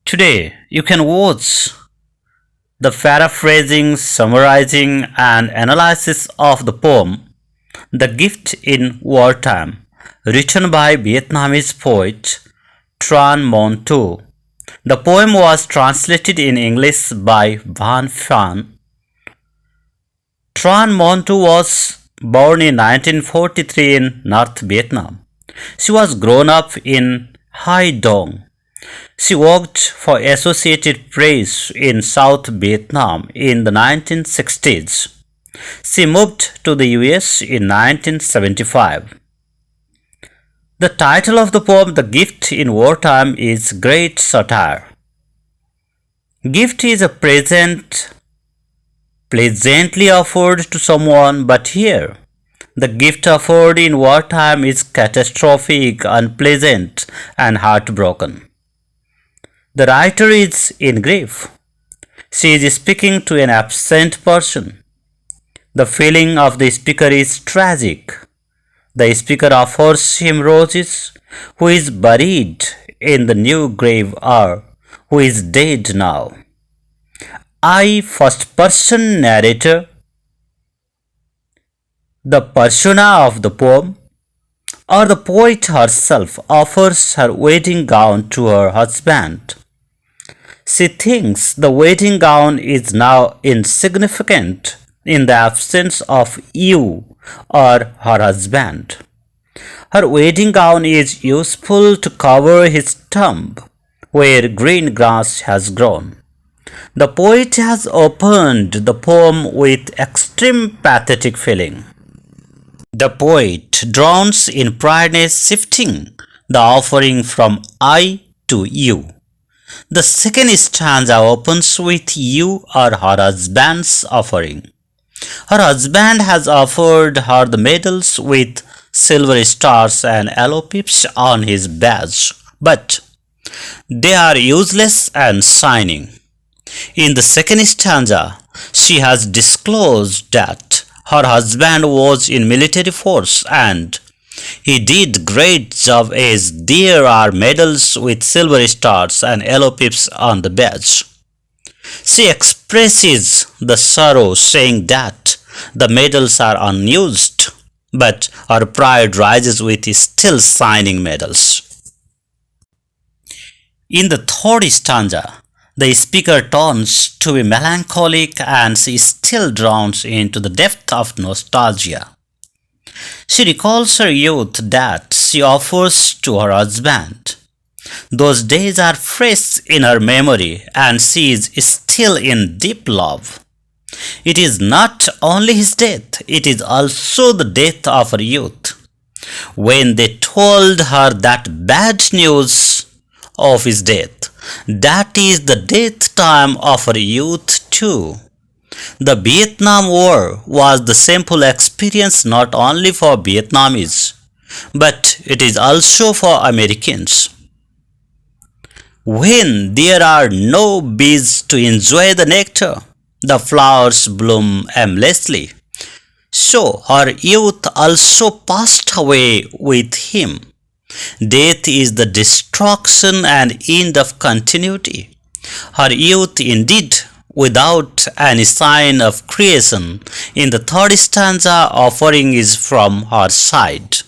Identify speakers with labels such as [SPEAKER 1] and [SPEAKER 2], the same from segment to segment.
[SPEAKER 1] Today, you can watch the paraphrasing, summarizing, and analysis of the poem The Gift in Wartime, written by Vietnamese poet Tran Mong. The poem was translated in English by Van Phan. Tran Mon was born in 1943 in North Vietnam. She was grown up in Hai Dong. She worked for Associated Press in South Vietnam in the 1960s. She moved to the US in 1975. The title of the poem, The Gift in Wartime, is Great Satire. Gift is a present pleasantly offered to someone, but here, the gift offered in wartime is catastrophic, unpleasant, and heartbroken. The writer is in grief. She is speaking to an absent person. The feeling of the speaker is tragic. The speaker offers him roses, who is buried in the new grave or who is dead now. I, first person narrator, the persona of the poem, or the poet herself, offers her wedding gown to her husband. She thinks the wedding gown is now insignificant in the absence of you or her husband. Her wedding gown is useful to cover his tomb where green grass has grown. The poet has opened the poem with extreme pathetic feeling. The poet drowns in pride, shifting the offering from I to you. The second stanza opens with you or her husband's offering. Her husband has offered her the medals with silver stars and yellow pips on his badge, but they are useless and shining. In the second stanza, she has disclosed that her husband was in military force and he did great job as there are medals with silver stars and yellow pips on the badge. She expresses the sorrow saying that the medals are unused, but her pride rises with still shining medals. In the third stanza, the speaker turns to be melancholic and she still drowns into the depth of nostalgia. She recalls her youth that she offers to her husband. Those days are fresh in her memory and she is still in deep love. It is not only his death, it is also the death of her youth. When they told her that bad news of his death, that is the death time of her youth too. The Vietnam War was the shameful experience not only for Vietnamese, but it is also for Americans. When there are no bees to enjoy the nectar, the flowers bloom aimlessly. So her youth also passed away with him. Death is the destruction and end of continuity. Her youth indeed, without any sign of creation. In the third stanza, offering is from her side.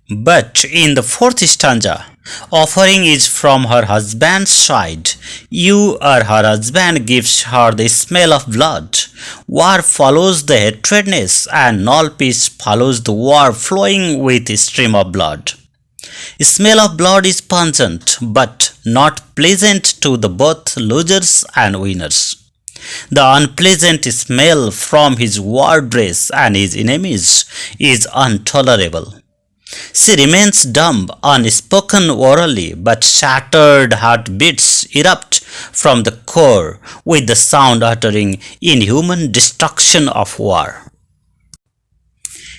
[SPEAKER 1] But in the fourth stanza, offering is from her husband's side. You or her husband gives her the smell of blood. War follows the hatredness and null peace follows the war flowing with a stream of blood. Smell of blood is pungent but not pleasant to the both losers and winners. The unpleasant smell from his war dress and his enemies is intolerable. She remains dumb, unspoken orally, but shattered heartbeats erupt from the core with the sound uttering inhuman destruction of war.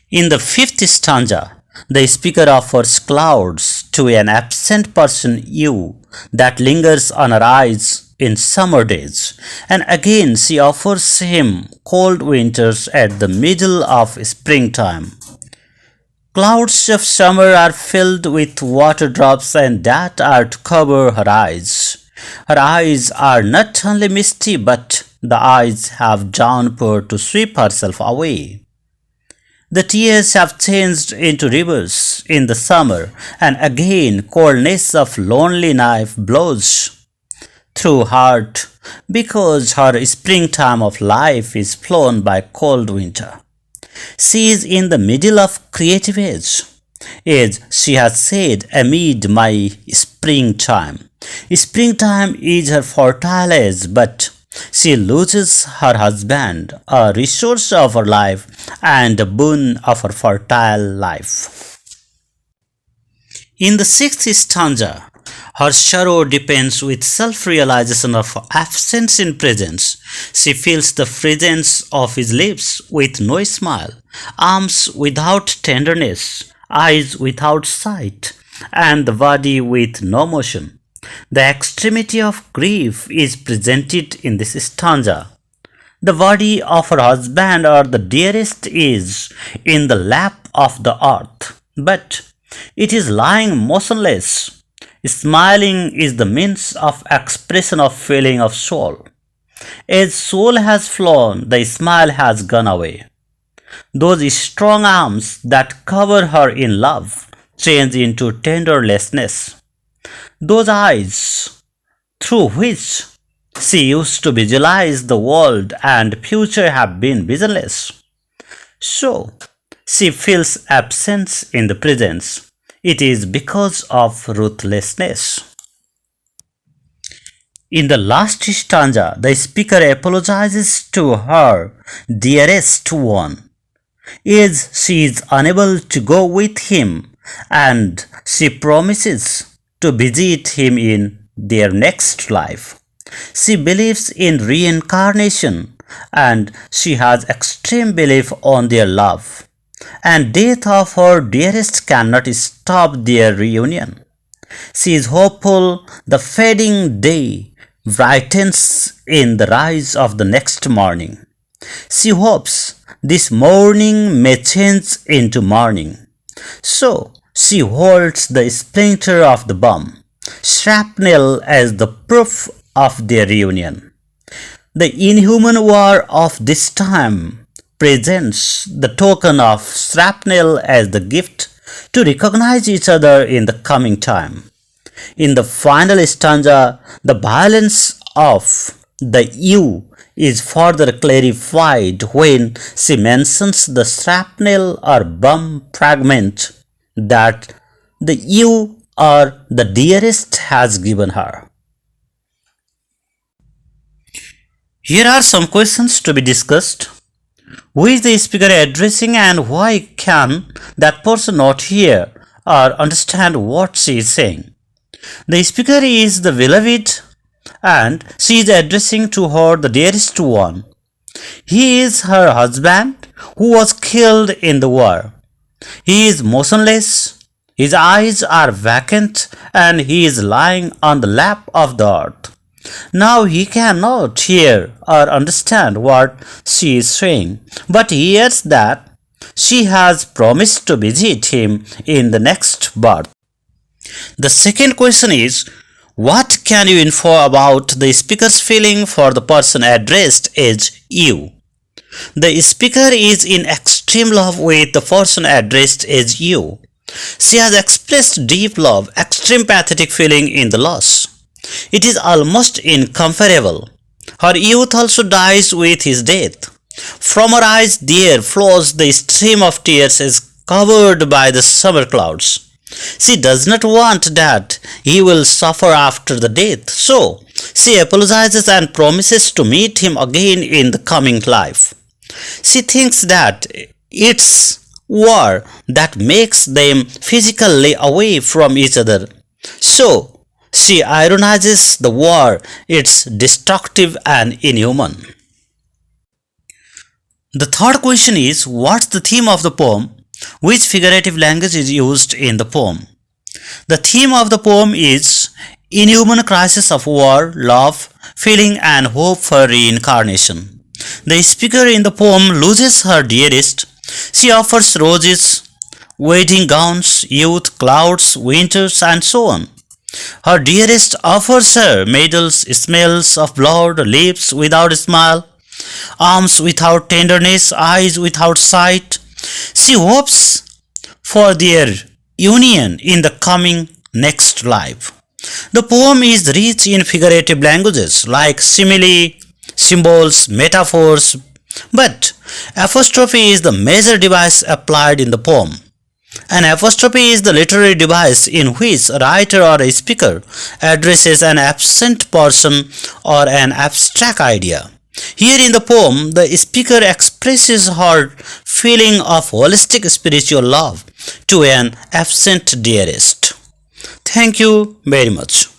[SPEAKER 1] In the fifth stanza, the speaker offers clouds to an absent person you that lingers on her eyes in summer days, and again she offers him cold winters at the middle of springtime. Clouds of summer are filled with water drops and that are to cover her eyes. Her eyes are not only misty, but the eyes have downpour to sweep herself away. The tears have changed into rivers in the summer, and again coldness of lonely knife blows through heart because her springtime of life is flown by cold winter. She is in the middle of creative age. As she has said, amid my springtime. Springtime is her fertile age, but she loses her husband, a resource of her life and a boon of her fertile life. In the sixth stanza, her sorrow depends with self-realization of absence in presence. She feels the presence of his lips with no smile, arms without tenderness, eyes without sight, and the body with no motion. The extremity of grief is presented in this stanza. The body of her husband or the dearest is in the lap of the earth, but it is lying motionless. Smiling is the means of expression of feeling of soul. As soul has flown, the smile has gone away. Those strong arms that cover her in love change into tenderlessness. Those eyes through which she used to visualize the world and future have been visionless. So, she feels absence in the presence. It is because of ruthlessness. In the last stanza, the speaker apologizes to her dearest one, as she is unable to go with him, and she promises to visit him in their next life. She believes in reincarnation and she has extreme belief on their love. And death of her dearest cannot stop their reunion. She is hopeful the fading day brightens in the rise of the next morning. She hopes this morning may change into morning. So she holds the splinter of the bomb, shrapnel as the proof of their reunion. The inhuman war of this time presents the token of shrapnel as the gift to recognize each other in the coming time. In the final stanza, the violence of the U is further clarified when she mentions the shrapnel or bomb fragment that the U or the dearest has given her. Here are some questions to be discussed. Who is the speaker addressing and why can that person not hear or understand what she is saying? The speaker is the beloved and she is addressing to her the dearest one. He is her husband who was killed in the war. He is motionless, his eyes are vacant and he is lying on the lap of the earth. Now he cannot hear or understand what she is saying, but he hears that she has promised to visit him in the next birth. The second question is, what can you infer about the speaker's feeling for the person addressed as you? The speaker is in extreme love with the person addressed as you. She has expressed deep love, extreme pathetic feeling in the loss. It is almost incomparable. Her youth also dies with his death. From her eyes there flows the stream of tears as covered by the summer clouds. She does not want that he will suffer after the death, so she apologizes and promises to meet him again in the coming life. She thinks that it's war that makes them physically away from each other. So she ironizes the war, it's destructive and inhuman. The third question is, what's the theme of the poem? Which figurative language is used in the poem? The theme of the poem is inhuman crisis of war, love, feeling and hope for reincarnation. The speaker in the poem loses her dearest. She offers roses, wedding gowns, youth, clouds, winters, and so on. Her dearest offers her medals, smells of blood, lips without a smile, arms without tenderness, eyes without sight. She hopes for their union in the coming next life. The poem is rich in figurative languages like simile, symbols, metaphors, but apostrophe is the major device applied in the poem. An apostrophe is the literary device in which a writer or a speaker addresses an absent person or an abstract idea. Here in the poem, the speaker expresses her feeling of holistic spiritual love to an absent dearest. Thank you very much.